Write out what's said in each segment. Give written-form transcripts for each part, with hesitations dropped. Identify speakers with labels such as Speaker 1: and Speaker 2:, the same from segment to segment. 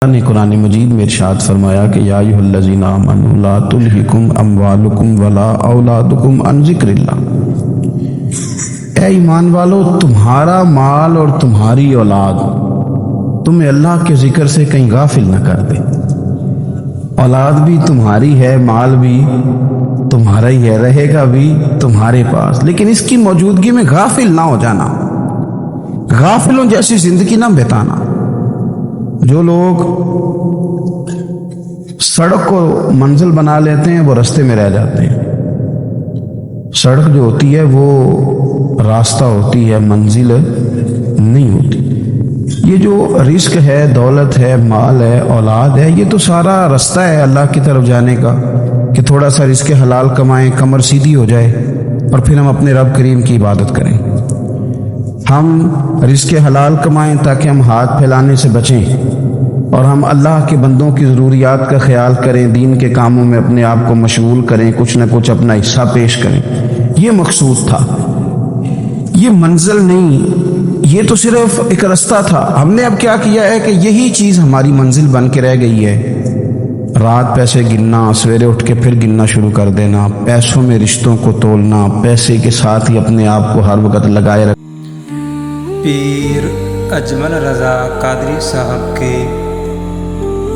Speaker 1: نے قرآن مجید میں ارشاد فرمایا کہ یا ایھا آمنوا لا تلہکم اموالکم ولا اولادکم عن ذکر اللہ، اے ایمان والو تمہارا مال اور تمہاری اولاد تمہیں اللہ کے ذکر سے کہیں غافل نہ کر دے۔ اولاد بھی تمہاری ہے، مال بھی تمہارا ہی ہے، رہے گا بھی تمہارے پاس، لیکن اس کی موجودگی میں غافل نہ ہو جانا، غافلوں جیسی زندگی نہ بتانا۔ جو لوگ سڑک کو منزل بنا لیتے ہیں وہ راستے میں رہ جاتے ہیں۔ سڑک جو ہوتی ہے وہ راستہ ہوتی ہے، منزل نہیں ہوتی۔ یہ جو رزق ہے، دولت ہے، مال ہے، اولاد ہے، یہ تو سارا راستہ ہے اللہ کی طرف جانے کا، کہ تھوڑا سا رزق حلال کمائیں، کمر سیدھی ہو جائے اور پھر ہم اپنے رب کریم کی عبادت کریں۔ ہم رزق حلال کمائیں تاکہ ہم ہاتھ پھیلانے سے بچیں اور ہم اللہ کے بندوں کی ضروریات کا خیال کریں، دین کے کاموں میں اپنے آپ کو مشغول کریں، کچھ نہ کچھ اپنا حصہ پیش کریں۔ یہ مقصود تھا، یہ منزل نہیں، یہ تو صرف ایک راستہ تھا۔ ہم نے اب کیا کیا ہے کہ یہی چیز ہماری منزل بن کے رہ گئی ہے۔ رات پیسے گننا، سویرے اٹھ کے پھر گننا شروع کر دینا، پیسوں میں رشتوں کو تولنا، پیسے کے ساتھ ہی اپنے آپ کو ہر وقت لگائے رکھنا۔
Speaker 2: پیر اجمل رضا قادری صاحب کے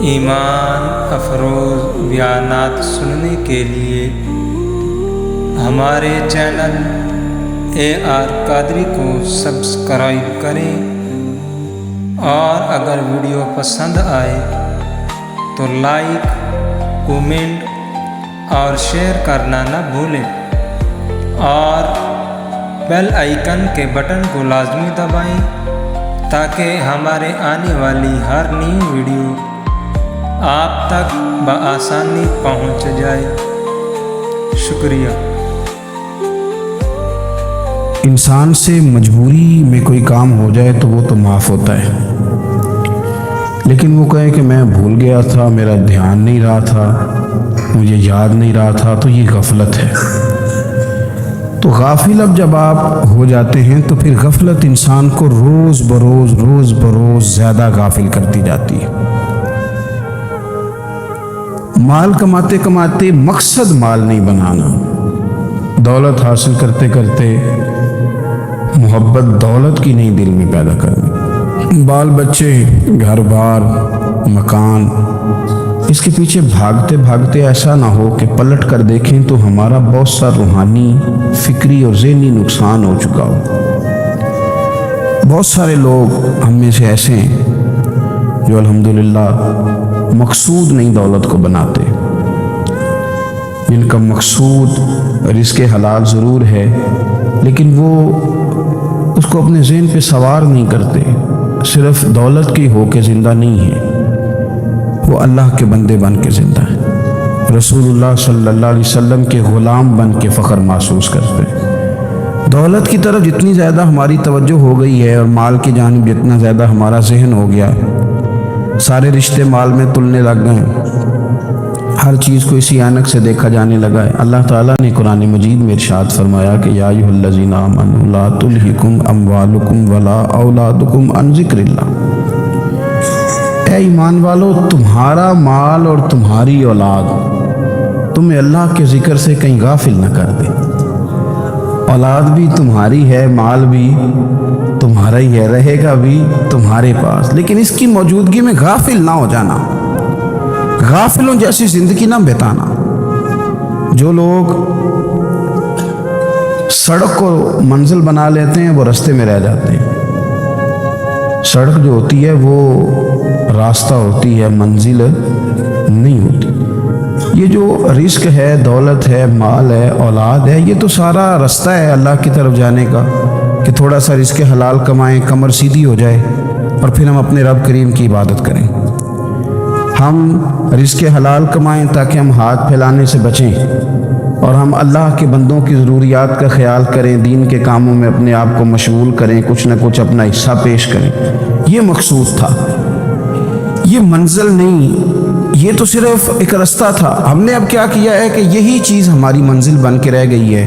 Speaker 2: ایمان افروز بیانات سننے کے لیے ہمارے چینل AR قادری کو سبسکرائب کریں، اور اگر ویڈیو پسند آئے تو لائک، کومنٹ اور شیئر کرنا نہ بھولیں، اور بیل آئیکن کے بٹن کو لازمی دبائیں تاکہ ہمارے آنے والی ہر نئی ویڈیو آپ تک بآسانی پہنچ جائے۔ شکریہ۔
Speaker 1: انسان سے مجبوری میں کوئی کام ہو جائے تو وہ تو معاف ہوتا ہے، لیکن وہ کہے کہ میں بھول گیا تھا، میرا دھیان نہیں رہا تھا، مجھے یاد نہیں رہا تھا، تو یہ غفلت ہے۔ تو غافل اب جب آپ ہو جاتے ہیں تو پھر غفلت انسان کو روز بروز زیادہ غافل کرتی جاتی ہے۔ مال کماتے کماتے مقصد مال نہیں بنانا، دولت حاصل کرتے کرتے محبت دولت کی نہیں دل میں پیدا کرنی، بال بچے، گھر بار، مکان، اس کے پیچھے بھاگتے بھاگتے ایسا نہ ہو کہ پلٹ کر دیکھیں تو ہمارا بہت سا روحانی، فکری اور ذہنی نقصان ہو چکا ہو۔ بہت سارے لوگ ہم میں سے ایسے ہیں جو الحمدللہ مقصود نہیں دولت کو بناتے، جن کا مقصود رزق حلال ضرور ہے، لیکن وہ اس کو اپنے ذہن پہ سوار نہیں کرتے، صرف دولت کی ہو کے زندہ نہیں ہے، وہ اللہ کے بندے بن کے زندہ ہیں، رسول اللہ صلی اللہ علیہ وسلم کے غلام بن کے فخر محسوس کرتے ہیں۔ دولت کی طرف جتنی زیادہ ہماری توجہ ہو گئی ہے اور مال کی جانب جتنا زیادہ ہمارا ذہن ہو گیا، سارے رشتے مال میں تلنے لگ گئے، ہر چیز کو اسی عینک سے دیکھا جانے لگا ہے۔ اللہ تعالیٰ نے قرآن مجید میں ارشاد فرمایا کہ یا ایھا آمنوا لا تلہکم اموالکم ولا اولادکم عن ذکر اللہ، اے ایمان والو تمہارا مال اور تمہاری اولاد تمہیں اللہ کے ذکر سے کہیں غافل نہ کر دے۔ اولاد بھی تمہاری ہے، مال بھی تمہارا ہی ہے، رہے گا بھی تمہارے پاس، لیکن اس کی موجودگی میں غافل نہ ہو جانا، غافلوں جیسی زندگی نہ بتانا۔ جو لوگ سڑک کو منزل بنا لیتے ہیں وہ راستے میں رہ جاتے ہیں۔ سڑک جو ہوتی ہے وہ راستہ ہوتی ہے، منزل نہیں ہوتی۔ یہ جو رزق ہے، دولت ہے، مال ہے، اولاد ہے، یہ تو سارا راستہ ہے اللہ کی طرف جانے کا، کہ تھوڑا سا رزق حلال کمائیں، کمر سیدھی ہو جائے اور پھر ہم اپنے رب کریم کی عبادت کریں۔ ہم رزق حلال کمائیں تاکہ ہم ہاتھ پھیلانے سے بچیں اور ہم اللہ کے بندوں کی ضروریات کا خیال کریں، دین کے کاموں میں اپنے آپ کو مشغول کریں، کچھ نہ کچھ اپنا حصہ پیش کریں۔ یہ مقصود تھا، یہ منزل نہیں، یہ تو صرف ایک راستہ تھا۔ ہم نے اب کیا کیا ہے کہ یہی چیز ہماری منزل بن کے رہ گئی ہے۔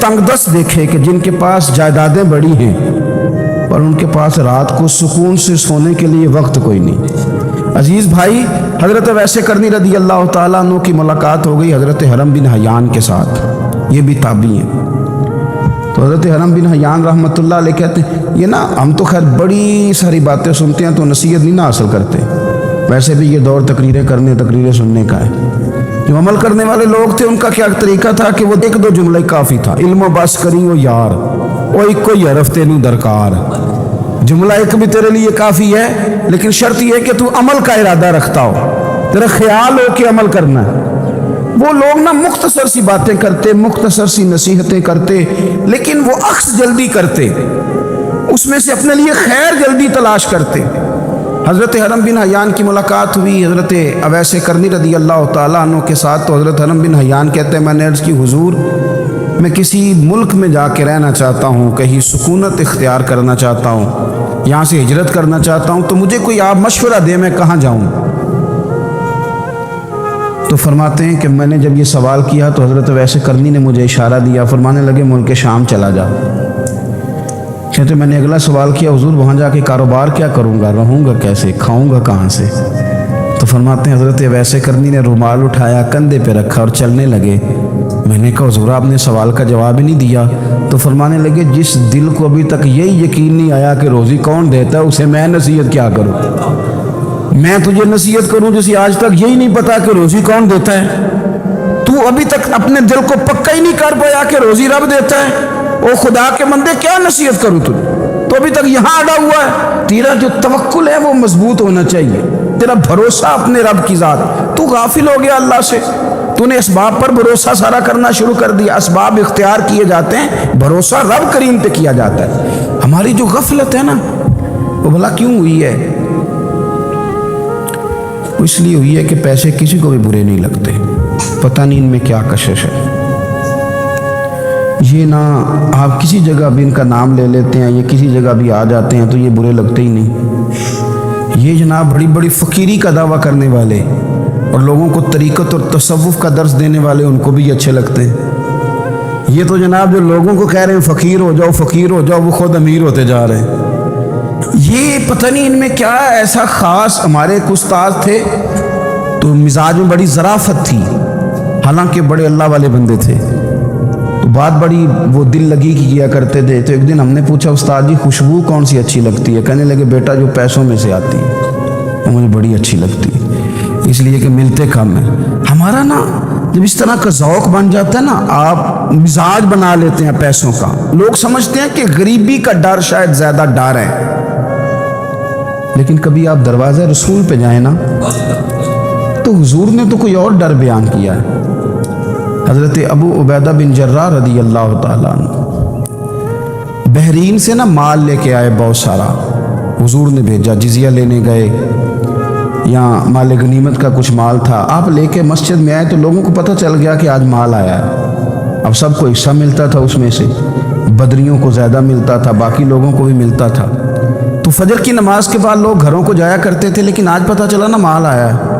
Speaker 1: تنگ دست دیکھے کہ جن کے پاس جائیدادیں بڑی ہیں اور ان کے پاس رات کو سکون سے سونے کے لیے وقت کوئی نہیں۔ عزیز بھائی، حضرت ویس کرنی رضی اللہ تعالیٰ عنہ کی ملاقات ہو گئی حضرت حرم بن حیان کے ساتھ، یہ بھی تابعی ہیں۔ تو حضرت حرم بن حیان رحمۃ اللہ علیہ کہتے ہیں، یہ نا ہم تو خیر بڑی ساری باتیں سنتے ہیں تو نصیحت نہیں نہ حاصل کرتے، ویسے بھی یہ دور تقریریں کرنے تقریریں سننے کا ہے۔ جو عمل کرنے والے لوگ تھے ان کا کیا طریقہ تھا کہ وہ ایک دو جملے کافی تھا، علم و بس کری وہ یار وہ ایک کوئی حرف تینوں درکار، جملہ ایک بھی تیرے لیے کافی ہے، لیکن شرط یہ کہ تو عمل کا ارادہ رکھتا ہو، تیرا خیال ہو کہ عمل کرنا ہے۔ وہ لوگ نا مختصر سی باتیں کرتے، مختصر سی نصیحتیں کرتے، لیکن وہ عکس جلدی کرتے، اس میں سے اپنے لیے خیر جلدی تلاش کرتے۔ حضرت حرم بن حیان کی ملاقات ہوئی حضرت اویس کرنی رضی اللہ تعالیٰ عنہ کے ساتھ، تو حضرت حرم بن حیان کہتے ہیں میں نے عرض کی حضور میں کسی ملک میں جا کے رہنا چاہتا ہوں، کہیں سکونت اختیار کرنا چاہتا ہوں، یہاں سے ہجرت کرنا چاہتا ہوں، تو مجھے کوئی آپ مشورہ دیں میں کہاں جاؤں؟ تو فرماتے ہیں کہ میں نے جب یہ سوال کیا تو حضرت ویس کرنی نے مجھے اشارہ دیا، فرمانے لگے ملک شام چلا جا۔ کہتے میں نے اگلا سوال کیا حضور وہاں جا کے کاروبار کیا کروں گا، رہوں گا کیسے، کھاؤں گا کہاں سے؟ تو فرماتے ہیں حضرت ویس کرنی نے رومال اٹھایا، کندھے پہ رکھا اور چلنے لگے۔ میں نے کہا حضور آپ نے سوال کا جواب ہی نہیں دیا۔ تو فرمانے لگے جس دل کو ابھی تک یہی یقین نہیں آیا کہ روزی کون دیتا ہے اسے میں نصیحت کیا کروں؟ میں تجھے نصیحت کروں جسے آج تک یہی نہیں پتا کہ روزی کون دیتا ہے؟ تو ابھی تک اپنے دل کو پکا ہی نہیں کر پایا کہ روزی رب دیتا ہے؟ او خدا کے بندے کیا نصیحت کروں تجھے؟ تو ابھی تک یہاں اڑا ہوا ہے۔ تیرا جو توکل ہے وہ مضبوط ہونا چاہیے، تیرا بھروسہ اپنے رب کی ذات۔ تو غافل ہو گیا اللہ سے، تو نے اسباب پر بھروسہ سارا کرنا شروع کر دیا۔ اسباب اختیار کیے جاتے ہیں، بھروسہ رب کریم پہ کیا جاتا ہے۔ ہماری جو غفلت ہے نا وہ بھلا کیوں ہوئی ہے؟ اس لیے ہوئی ہے کہ پیسے کسی کو بھی برے نہیں لگتے، پتہ نہیں ان میں کیا کشش ہے۔ یہ نہ آپ کسی جگہ بھی ان کا نام لے لیتے ہیں، یہ کسی جگہ بھی آ جاتے ہیں تو یہ برے لگتے ہی نہیں۔ یہ جناب بڑی بڑی فقیری کا دعویٰ کرنے والے اور لوگوں کو طریقت اور تصوف کا درس دینے والے ان کو بھی اچھے لگتے ہیں۔ یہ تو جناب جو لوگوں کو کہہ رہے ہیں فقیر ہو جاؤ فقیر ہو جاؤ، وہ خود امیر ہوتے جا رہے ہیں۔ یہ پتہ نہیں ان میں کیا ایسا خاص۔ ہمارے ایک استاد تھے تو مزاج میں بڑی ظرافت تھی، حالانکہ بڑے اللہ والے بندے تھے، تو بات بڑی وہ دل لگی کی کیا کرتے تھے۔ تو ایک دن ہم نے پوچھا استاد جی خوشبو کون سی اچھی لگتی ہے؟ کہنے لگے بیٹا جو پیسوں میں سے آتی ہے وہ مجھے بڑی اچھی لگتی ہے، اس لیے کہ ملتے کم ہیں۔ ہمارا نا جب اس طرح کا ذوق بن جاتا ہے نا، آپ مزاج بنا لیتے ہیں پیسوں کا۔ لوگ سمجھتے ہیں کہ غریبی کا ڈر شاید زیادہ ڈر ہے، لیکن کبھی آپ دروازہ رسول پہ جائیں نا تو حضور نے تو کوئی اور ڈر بیان کیا ہے۔ حضرت ابو عبیدہ بن جراح رضی اللہ تعالیٰ عنہ بحرین سے نا مال لے کے آئے بہت سارا، حضور نے بھیجا، جزیہ لینے گئے یا مال غنیمت کا کچھ مال تھا، آپ لے کے مسجد میں آئے تو لوگوں کو پتہ چل گیا کہ آج مال آیا ہے۔ اب سب کو حصہ ملتا تھا، اس میں سے بدریوں کو زیادہ ملتا تھا، باقی لوگوں کو بھی ملتا تھا۔ تو فجر کی نماز کے بعد لوگ گھروں کو جایا کرتے تھے، لیکن آج پتہ چلا نا مال آیا ہے۔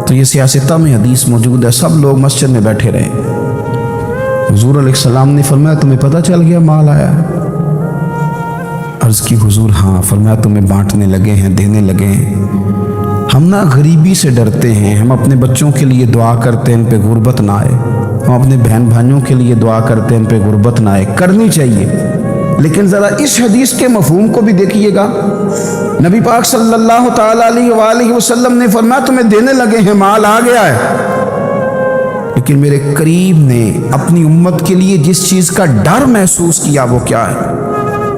Speaker 1: تو یہ سیاستہ میں حدیث موجود ہے، سب لوگ مسجد میں بیٹھے رہے۔ حضور علیہ السلام نے فرمایا تمہیں پتہ چل گیا مال آیا ہے؟ عرض کی حضور ہاں۔ فرمایا تمہیں بانٹنے لگے ہیں، دینے لگے ہیں۔ ہم نا غریبی سے ڈرتے ہیں، ہم اپنے بچوں کے لیے دعا کرتے ہیں ان پہ غربت نہ آئے، ہم اپنے بہن بھائیوں کے لیے دعا کرتے ہیں ان پہ غربت نہ آئے، کرنی چاہیے، لیکن ذرا اس حدیث کے مفہوم کو بھی دیکھیے گا۔ نبی پاک صلی اللہ تعالیٰ علیہ وآلہ وسلم نے فرمایا تمہیں دینے لگے ہیں، مال آ گیا ہے، لیکن میرے کریم نے اپنی امت کے لیے جس چیز کا ڈر محسوس کیا وہ کیا ہے،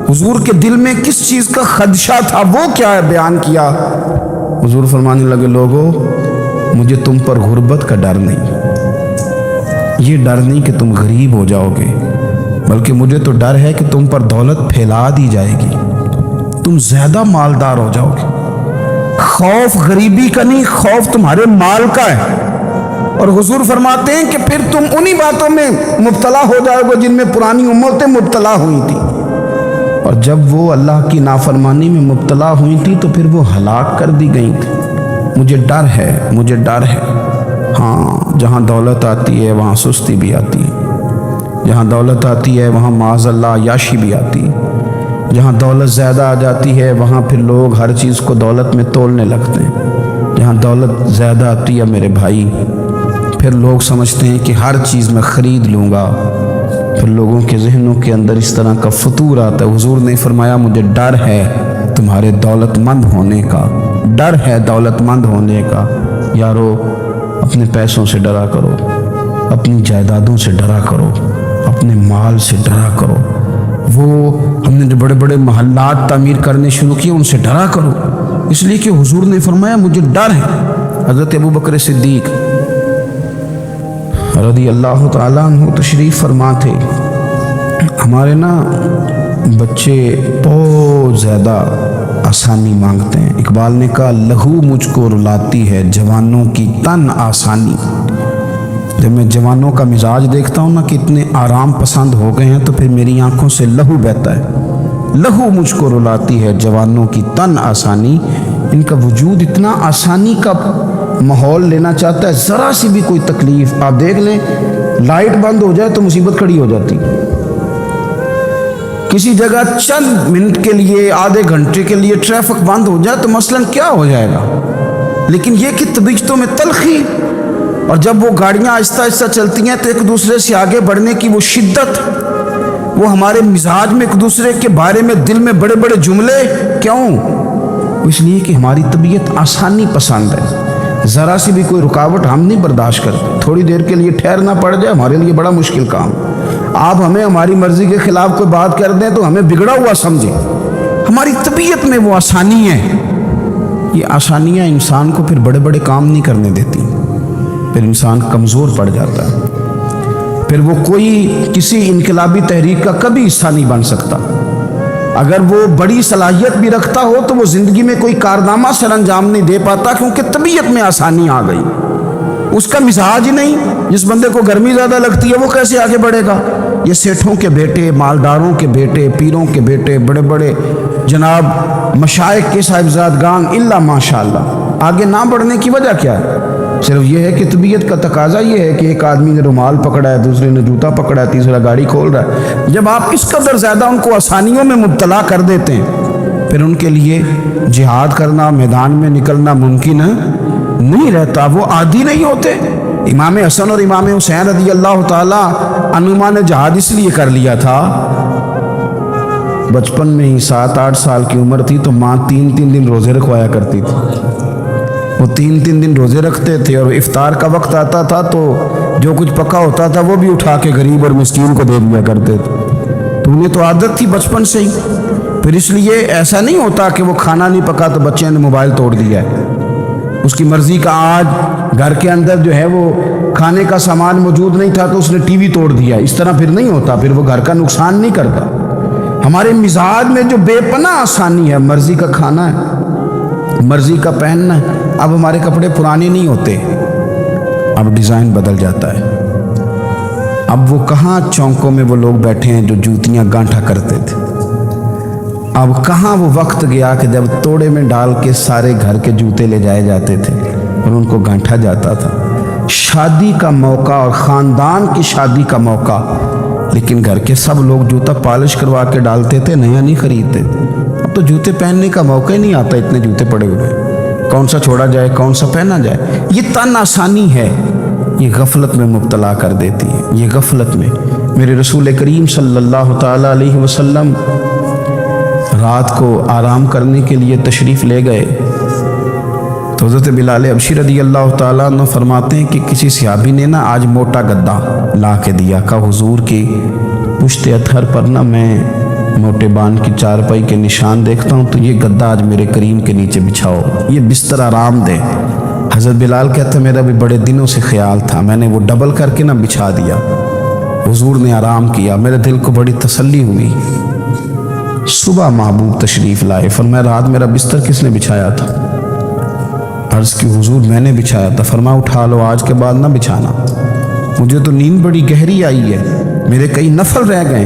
Speaker 1: حضور کے دل میں کس چیز کا خدشہ تھا وہ کیا ہے بیان کیا۔ حضور فرمانے لگے لوگو مجھے تم پر غربت کا ڈر نہیں، یہ ڈر نہیں کہ تم غریب ہو جاؤ گے، بلکہ مجھے تو ڈر ہے کہ تم پر دولت پھیلا دی جائے گی، تم زیادہ مالدار ہو جاؤ گے۔ خوف غریبی کا نہیں، خوف تمہارے مال کا ہے۔ اور حضور فرماتے ہیں کہ پھر تم انہی باتوں میں مبتلا ہو جاؤ گے جن میں پرانی امتیں مبتلا ہوئی تھی، اور جب وہ اللہ کی نافرمانی میں مبتلا ہوئی تھی تو پھر وہ ہلاک کر دی گئی تھی۔ مجھے ڈر ہے، مجھے ڈر ہے۔ ہاں، جہاں دولت آتی ہے وہاں سستی بھی آتی ہے، جہاں دولت آتی ہے وہاں معاذ اللہ عیاشی بھی آتی ہے، جہاں دولت زیادہ آ جاتی ہے وہاں پھر لوگ ہر چیز کو دولت میں تولنے لگتے ہیں۔ جہاں دولت زیادہ آتی ہے میرے بھائی، پھر لوگ سمجھتے ہیں کہ ہر چیز میں خرید لوں گا، پھر لوگوں کے ذہنوں کے اندر اس طرح کا فطور آتا ہے۔ حضور نے فرمایا مجھے ڈر ہے تمہارے دولت مند ہونے کا، ڈر ہے دولت مند ہونے کا۔ یارو، اپنے پیسوں سے ڈرا کرو، اپنی جائیدادوں سے ڈرا کرو، اپنے مال سے ڈرا کرو۔ وہ ہم نے جو بڑے بڑے محلات تعمیر کرنے شروع کیے ان سے ڈرا کرو، اس لیے کہ حضور نے فرمایا مجھے ڈر ہے۔ حضرت ابو بکر صدیق رضی اللہ تعالیٰ عنہ تشریف فرما تھے۔ ہمارے نا بچے بہت زیادہ آسانی مانگتے ہیں۔ اقبال نے کہا لہو مجھ کو رلاتی ہے جوانوں کی تن آسانی۔ جب میں جوانوں کا مزاج دیکھتا ہوں نا کہ اتنے آرام پسند ہو گئے ہیں تو پھر میری آنکھوں سے لہو بہتا ہے۔ لہو مجھ کو رلاتی ہے جوانوں کی تن آسانی۔ ان کا وجود اتنا آسانی کا ماحول لینا چاہتا ہے، ذرا سی بھی کوئی تکلیف آپ دیکھ لیں، لائٹ بند ہو جائے تو مصیبت کھڑی ہو جاتی۔ کسی جگہ چند منٹ کے لیے، آدھے گھنٹے کے لیے ٹریفک بند ہو جائے تو مثلاً کیا ہو جائے گا، لیکن یہ کہ طبیعتوں میں تلخی، اور جب وہ گاڑیاں آہستہ آہستہ چلتی ہیں تو ایک دوسرے سے آگے بڑھنے کی وہ شدت، وہ ہمارے مزاج میں ایک دوسرے کے بارے میں دل میں بڑے بڑے جملے، کیوں؟ اس لیے کہ ہماری طبیعت آسانی پسند ہے، ذرا سی بھی کوئی رکاوٹ ہم نہیں برداشت کرتے۔ تھوڑی دیر کے لیے ٹھہرنا پڑ جائے ہمارے لیے بڑا مشکل کام۔ آپ ہمیں ہماری مرضی کے خلاف کوئی بات کر دیں تو ہمیں بگڑا ہوا سمجھیں، ہماری طبیعت میں وہ آسانی ہے۔ یہ آسانیاں انسان کو پھر بڑے بڑے کام نہیں کرنے دیتی، پھر انسان کمزور پڑ جاتا ہے، پھر وہ کوئی کسی انقلابی تحریک کا کبھی حصہ نہیں بن سکتا۔ اگر وہ بڑی صلاحیت بھی رکھتا ہو تو وہ زندگی میں کوئی کارنامہ سر انجام نہیں دے پاتا، کیونکہ طبیعت میں آسانی آ گئی، اس کا مزاج ہی نہیں۔ جس بندے کو گرمی زیادہ لگتی ہے وہ کیسے آگے بڑھے گا؟ یہ سیٹھوں کے بیٹے، مالداروں کے بیٹے، پیروں کے بیٹے، بڑے بڑے جناب مشائخ کے صاحبزادگان، الا ماشاء اللہ، آگے نہ بڑھنے کی وجہ کیا ہے؟ صرف یہ ہے کہ طبیعت کا تقاضا یہ ہے کہ ایک آدمی نے رومال پکڑا ہے، دوسرے نے جوتا پکڑا ہے، تیسرا گاڑی کھول رہا ہے۔ جب آپ اس قدر زیادہ ان کو آسانیوں میں مبتلا کر دیتے ہیں، پھر ان کے لیے جہاد کرنا، میدان میں نکلنا ممکن نہیں رہتا، وہ عادی نہیں ہوتے۔ امام حسن اور امام حسین رضی اللہ تعالیٰ عنہما نے جہاد اس لیے کر لیا تھا، بچپن میں ہی 7-8 سال کی عمر تھی تو ماں 3 دن روزے رکھوایا کرتی تھی۔ وہ 3 دن روزے رکھتے تھے، اور افطار کا وقت آتا تھا تو جو کچھ پکا ہوتا تھا وہ بھی اٹھا کے غریب اور مسکین کو دے دیا کرتے تھے۔ تو انہیں تو عادت تھی بچپن سے ہی۔ پھر اس لیے ایسا نہیں ہوتا کہ وہ کھانا نہیں پکا تو بچے نے موبائل توڑ دیا ہے، اس کی مرضی کا آج گھر کے اندر جو ہے وہ کھانے کا سامان موجود نہیں تھا تو اس نے ٹی وی توڑ دیا۔ اس طرح پھر نہیں ہوتا، پھر وہ گھر کا نقصان نہیں کرتا۔ ہمارے مزاج میں جو بے پناہ آسانی ہے، مرضی کا کھانا ہے، مرضی کا پہننا ہے۔ اب ہمارے کپڑے پرانے نہیں ہوتے، اب ڈیزائن بدل جاتا ہے۔ اب وہ کہاں چونکوں میں وہ لوگ بیٹھے ہیں جو جوتیاں گانٹھا کرتے تھے، اب کہاں وہ وقت گیا کہ جب توڑے میں ڈال کے سارے گھر کے جوتے لے جائے جاتے تھے اور ان کو گانٹھا جاتا تھا۔ شادی کا موقع اور خاندان کی شادی کا موقع، لیکن گھر کے سب لوگ جوتا پالش کروا کے ڈالتے تھے، نیا نہیں خریدتے۔ اب تو جوتے پہننے کا موقع ہی نہیں آتا، اتنے جوتے پڑے ہوئے، کون سا چھوڑا جائے کون سا پہنا جائے۔ یہ تن آسانی ہے، یہ غفلت میں مبتلا کر دیتی ہے، یہ غفلت میں۔ میرے رسول کریم صلی اللہ تعالیٰ علیہ وسلم رات کو آرام کرنے کے لیے تشریف لے گئے تو حضرت بلال حبشی رضی اللہ تعالیٰ عنہ فرماتے ہیں کہ کسی صحابی نے نا آج موٹا گدا لا کے دیا، کہا حضور کی پشت اطہر پر نا میں موٹے بان کی چارپائی کے نشان دیکھتا ہوں، تو یہ گدا آج میرے کریم کے نیچے بچھاؤ، یہ بستر آرام دے۔ حضرت بلال کہتے میرا بھی بڑے دنوں سے خیال تھا، میں نے وہ ڈبل کر کے نا بچھا دیا، حضور نے آرام کیا، میرے دل کو بڑی تسلی ہوئی۔ صبح محبوب تشریف لائے، فرمایا رات میرا بستر کس نے بچھایا تھا؟ عرض کی حضور میں نے بچھایا تھا۔ فرمایا اٹھا لو، آج کے بعد نہ بچھانا، مجھے تو نیند بڑی گہری آئی ہے، میرے کئی نفل رہ گئے۔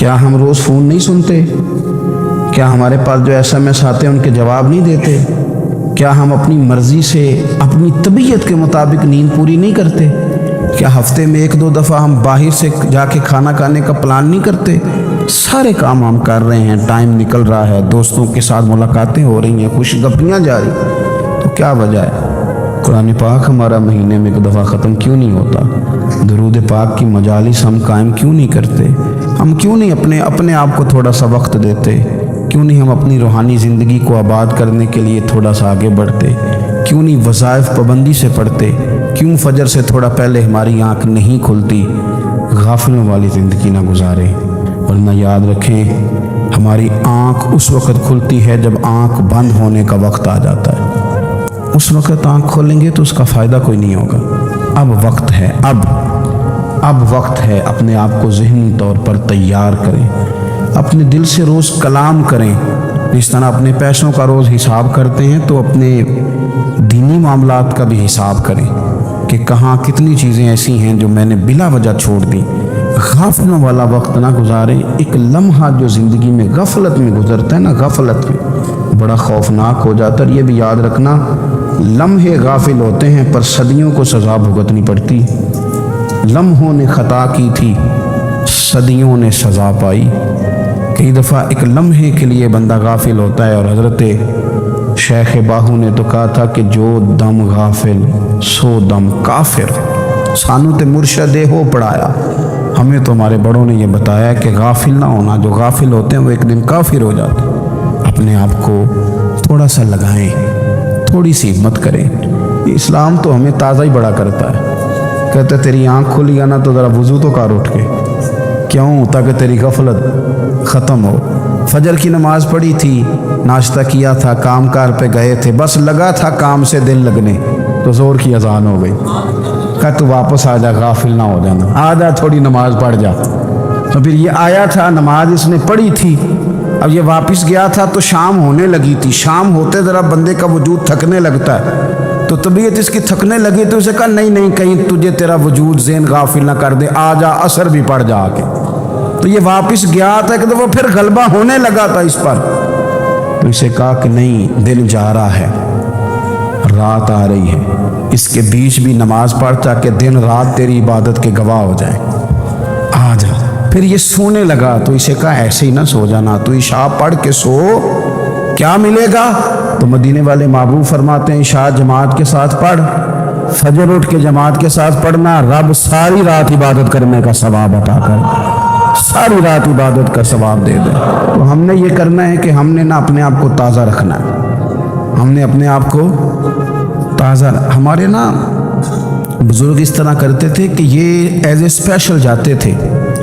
Speaker 1: کیا ہم روز فون نہیں سنتے؟ کیا ہمارے پاس جو SMS آتے ہیں ان کے جواب نہیں دیتے؟ کیا ہم اپنی مرضی سے اپنی طبیعت کے مطابق نیند پوری نہیں کرتے؟ کیا ہفتے میں 1-2 دفعہ ہم باہر سے جا کے کھانا کھانے کا پلان نہیں کرتے؟ سارے کام ہم کر رہے ہیں، ٹائم نکل رہا ہے، دوستوں کے ساتھ ملاقاتیں ہو رہی ہیں، خوش گپیاں جاری، تو کیا وجہ ہے؟ قرآن پاک ہمارا مہینے میں 1 دفعہ ختم کیوں نہیں ہوتا؟ درود پاک کی مجالس ہم قائم کیوں نہیں کرتے؟ ہم کیوں نہیں اپنے آپ کو تھوڑا سا وقت دیتے؟ کیوں نہیں ہم اپنی روحانی زندگی کو آباد کرنے کے لیے تھوڑا سا آگے بڑھتے؟ کیوں نہیں وظائف پابندی سے پڑھتے؟ کیوں فجر سے تھوڑا پہلے ہماری آنکھ نہیں کھلتی؟ غافلوں والی زندگی نہ گزاریں، ورنہ یاد رکھیں ہماری آنکھ اس وقت کھلتی ہے جب آنکھ بند ہونے کا وقت آ جاتا ہے۔ اس وقت آنکھ کھولیں گے تو اس کا فائدہ کوئی نہیں ہوگا۔ اب وقت ہے، اب وقت ہے، اپنے آپ کو ذہنی طور پر تیار کریں، اپنے دل سے روز کلام کریں۔ جس طرح اپنے پیسوں کا روز حساب کرتے ہیں تو اپنے دینی معاملات کا بھی حساب کریں کہ کہاں کتنی چیزیں ایسی ہیں جو میں نے بلا وجہ چھوڑ دی۔ غافلوں والا وقت نہ گزاریں۔ ایک لمحہ جو زندگی میں غفلت میں گزرتا ہے نا، غفلت میں بڑا خوفناک ہو جاتا ہے۔ یہ بھی یاد رکھنا، لمحے غافل ہوتے ہیں پر صدیوں کو سزا بھگتنی پڑتی۔ لمحوں نے خطا کی تھی، صدیوں نے سزا پائی۔ کئی دفعہ ایک لمحے کے لیے بندہ غافل ہوتا ہے، اور حضرت شیخ باہو نے تو کہا تھا کہ جو دم غافل سو دم کافر۔ سانو تے مرشد ہو پڑھایا، ہمیں تو ہمارے بڑوں نے یہ بتایا کہ غافل نہ ہونا، جو غافل ہوتے ہیں وہ ایک دن کافر ہو جاتے ہیں۔ اپنے آپ کو تھوڑا سا لگائیں، تھوڑی سی ہمت کریں۔ اسلام تو ہمیں تازہ ہی بڑا کرتا ہے، کہتے تیری آنکھ کھلی نا تو ذرا وضو تو کر اٹھ کے، کیوں؟ تاکہ تیری غفلت ختم ہو۔ فجر کی نماز پڑھی تھی، ناشتہ کیا تھا، کام کار پہ گئے تھے، بس لگا تھا کام سے دل لگنے تو زور کی اذان ہو گئی، کہ تو واپس آ جا، غافل نہ ہو جانا، آ جا تھوڑی نماز پڑھ جا۔ تو پھر یہ آیا تھا، نماز اس نے پڑھی تھی، اب یہ واپس گیا تھا تو شام ہونے لگی تھی۔ شام ہوتے ذرا بندے کا وجود تھکنے لگتا ہے، تو طبیعت اس کی تھکنے لگی تو اسے کہا نہیں کہیں تجھے تیرا وجود ذہن غافل نہ کر دے، آ جا عصر بھی پڑھ جا کے۔ تو یہ واپس گیا تھا کہ وہ پھر غلبہ ہونے لگا تھا اس پر، تو اسے کہا کہ نہیں، دن جا رہا ہے، رات آ رہی ہے، اس کے بیچ بھی نماز پڑھ تاکہ دن رات تیری عبادت کے گواہ ہو جائے، آ جا۔ پھر یہ سونے لگا تو اسے کہا ایسے ہی نہ سو جانا، تو عشاء پڑھ کے سو، کیا ملے گا؟ تو مدینے والے محبوب فرماتے ہیں عشاء جماعت کے ساتھ پڑھ، فجر اٹھ کے جماعت کے ساتھ پڑھنا، رب ساری رات عبادت کرنے کا ثواب عطا کر، ساری رات عبادت کا ثواب دے دے۔ تو ہم نے یہ کرنا ہے کہ ہم نے نا اپنے آپ کو تازہ رکھنا ہے، ہم نے اپنے آپ کو تازہ۔ ہمارے نا بزرگ اس طرح کرتے تھے کہ یہ ایز اے اسپیشل جاتے تھے،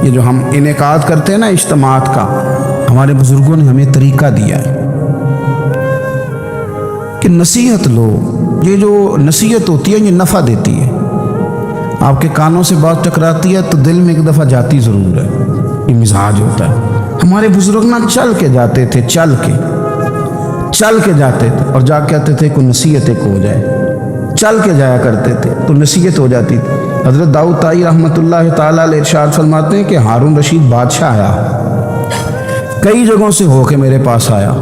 Speaker 1: یہ جو ہم انعقاد کرتے ہیں نا اجتماعات کا، ہمارے بزرگوں نے ہمیں طریقہ دیا ہے کہ نصیحت لو۔ یہ جو نصیحت ہوتی ہے یہ نفع دیتی ہے، آپ کے کانوں سے بات ٹکراتی ہے تو دل میں ایک دفعہ جاتی ضرور ہے، یہ مزاج ہوتا ہے۔ ہمارے بزرگ نا چل کے جاتے تھے، چل کے جاتے تھے، اور جا کہتے تھے کوئی نصیحت ایک ہو جائے، چل کے جایا کرتے تھے تو نصیحت ہو جاتی تھی۔ حضرت داؤد طائی رحمۃ اللہ تعالیٰ علیہ ارشاد فرماتے ہیں کہ ہارون رشید بادشاہ آیا، کئی جگہوں سے ہو کے میرے پاس آیا،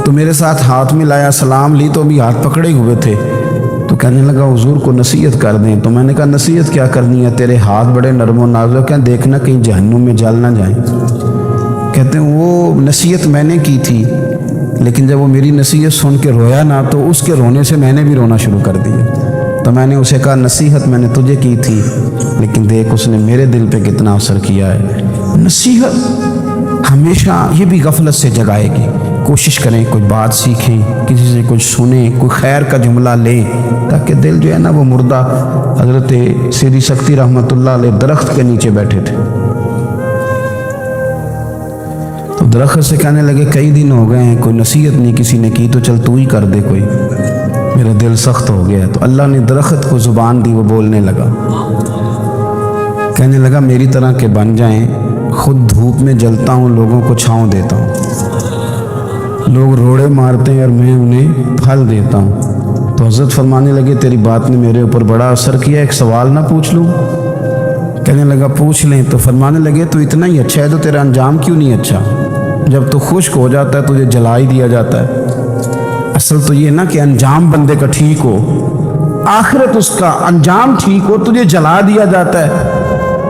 Speaker 1: تو میرے ساتھ ہاتھ میں لایا، سلام لی تو بھی ہاتھ پکڑے ہوئے تھے، تو کہنے لگا حضور کو نصیحت کر دیں۔ تو میں نے کہا نصیحت کیا کرنی ہے، تیرے ہاتھ بڑے نرم و نازک ہیں، دیکھنا کہیں جہنم میں جل نہ جائیں۔ کہتے ہیں وہ نصیحت میں نے کی تھی، لیکن جب وہ میری نصیحت سن کے رویا نا تو اس کے رونے سے میں نے بھی رونا شروع کر دیا۔ تو میں نے اسے کہا نصیحت میں نے تجھے کی تھی، لیکن دیکھ اس نے میرے دل پہ کتنا اثر کیا ہے۔ نصیحت ہمیشہ یہ بھی غفلت سے جگائے گی۔ کوشش کریں کوئی بات سیکھیں، کسی سے کچھ سنیں، کوئی خیر کا جملہ لیں، تاکہ دل جو ہے نا وہ مردہ۔ حضرت سیدی سکتی رحمۃ اللہ علیہ درخت کے نیچے بیٹھے تھے، تو درخت سے کہنے لگے کئی دن ہو گئے ہیں کوئی نصیحت نہیں کسی نے کی، تو چل تو ہی کر دے کوئی، میرا دل سخت ہو گیا ہے۔ تو اللہ نے درخت کو زبان دی، وہ بولنے لگا، کہنے لگا میری طرح کے بن جائیں، خود دھوپ میں جلتا ہوں، لوگوں کو چھاؤں دیتا ہوں، لوگ روڑے مارتے ہیں اور میں انہیں پھل دیتا ہوں۔ تو حضرت فرمانے لگے تیری بات نے میرے اوپر بڑا اثر کیا، ایک سوال نہ پوچھ لوں؟ کہنے لگا پوچھ لیں، تو فرمانے لگے تو اتنا ہی اچھا ہے تو تیرا انجام کیوں نہیں اچھا؟ جب تو خشک ہو جاتا ہے تجھے جلا ہی دیا جاتا ہے۔ اصل تو یہ نا کہ انجام بندے کا ٹھیک ہو، آخرت اس کا انجام ٹھیک ہو، تجھے جلا دیا جاتا ہے۔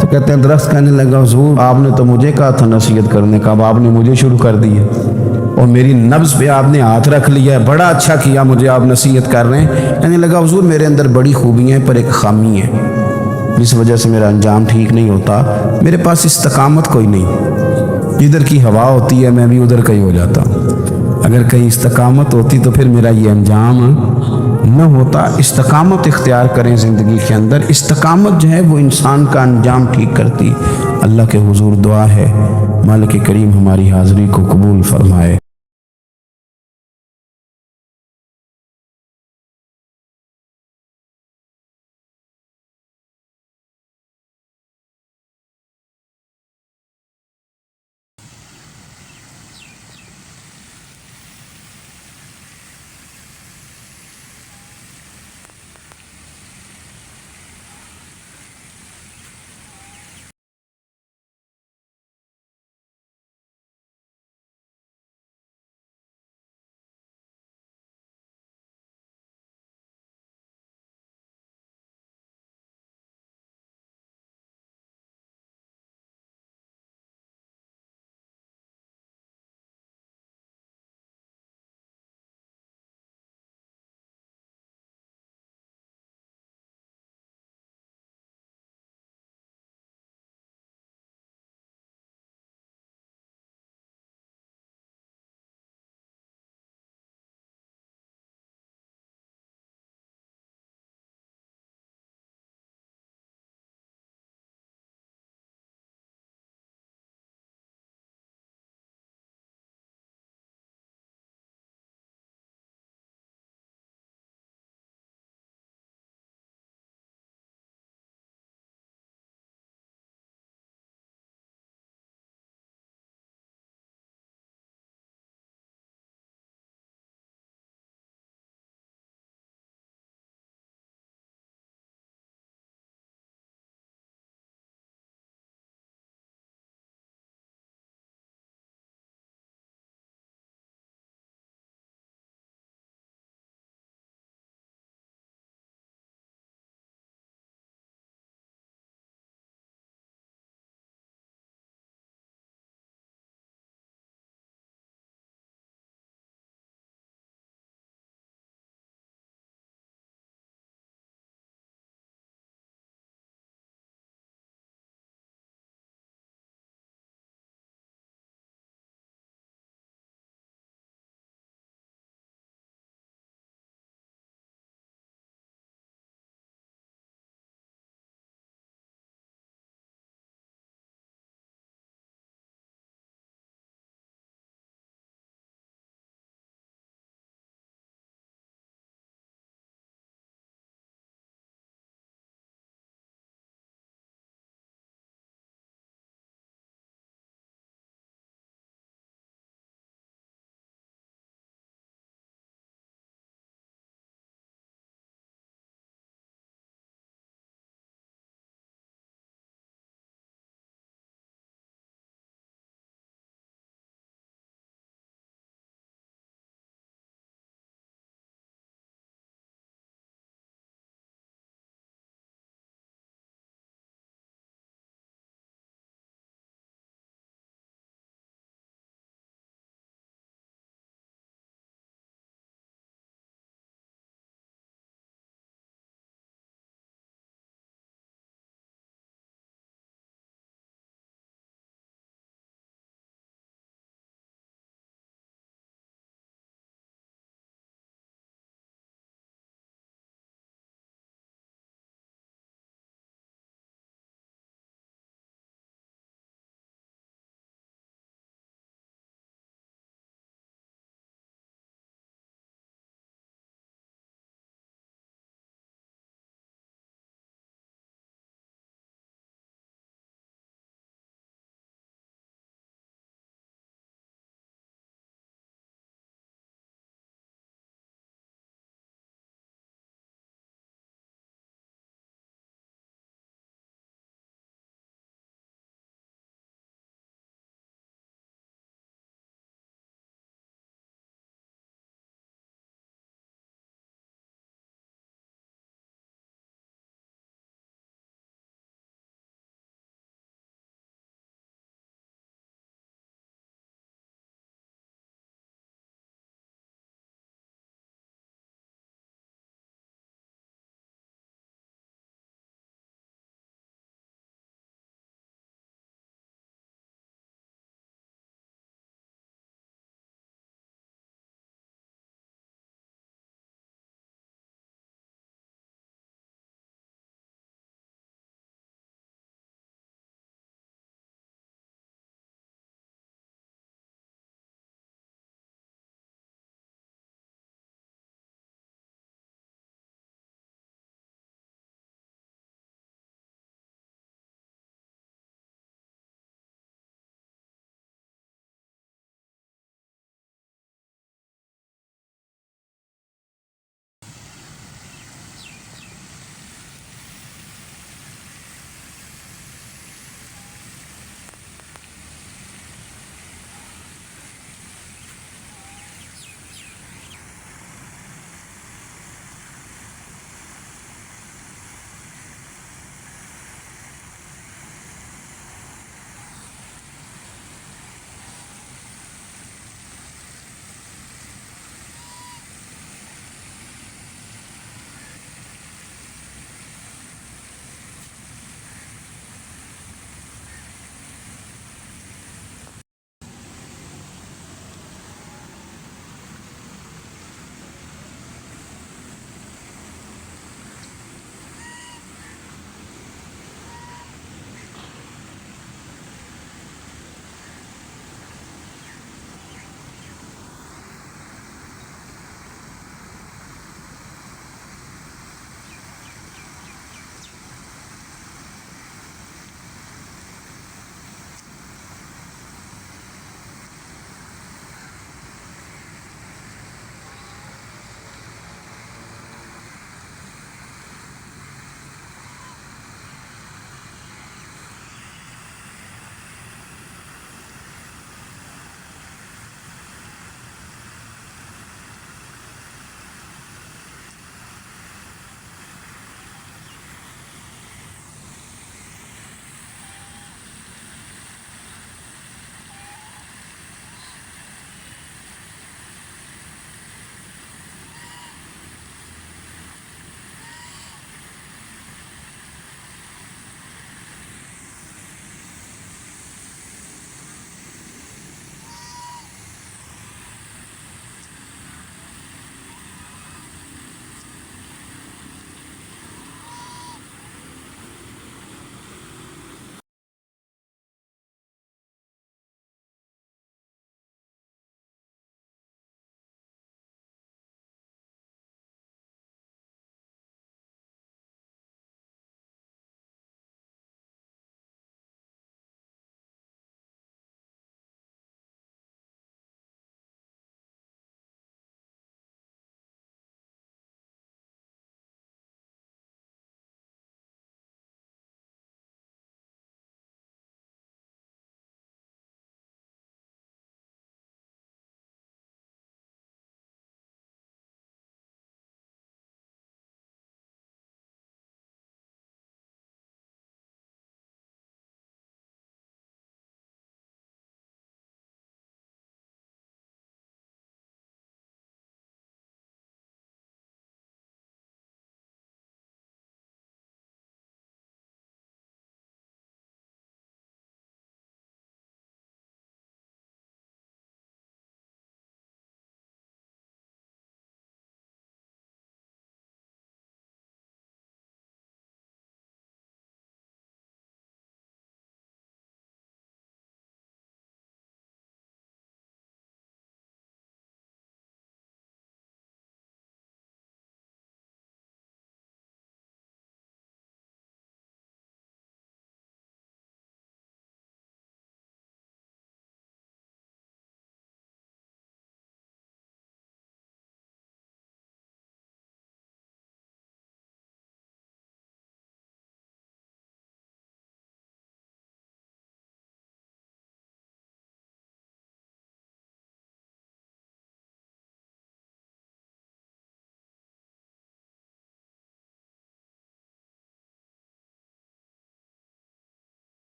Speaker 1: تو کہتے ہیں درخت کہنے لگا حضور آپ نے تو مجھے کہا تھا نصیحت کرنے کا، اب آپ نے مجھے شروع کر دی ہے اور میری نبض پہ آپ نے ہاتھ رکھ لیا ہے، بڑا اچھا کیا مجھے آپ نصیحت کر رہے ہیں۔ کہنے لگا حضور میرے اندر بڑی خوبیاں ہیں پر ایک خامی ہے جس وجہ سے میرا انجام ٹھیک نہیں ہوتا، میرے پاس استقامت کوئی نہیں، جدھر کی ہوا ہوتی ہے میں بھی ادھر کا ہی ہو جاتا ہوں۔ اگر کہیں استقامت ہوتی تو پھر میرا یہ انجام نہ ہوتا۔ استقامت اختیار کریں زندگی کے اندر، استقامت جو ہے وہ انسان کا انجام ٹھیک کرتی۔ اللہ کے حضور دعا ہے مالک کریم ہماری حاضری کو قبول فرمائے۔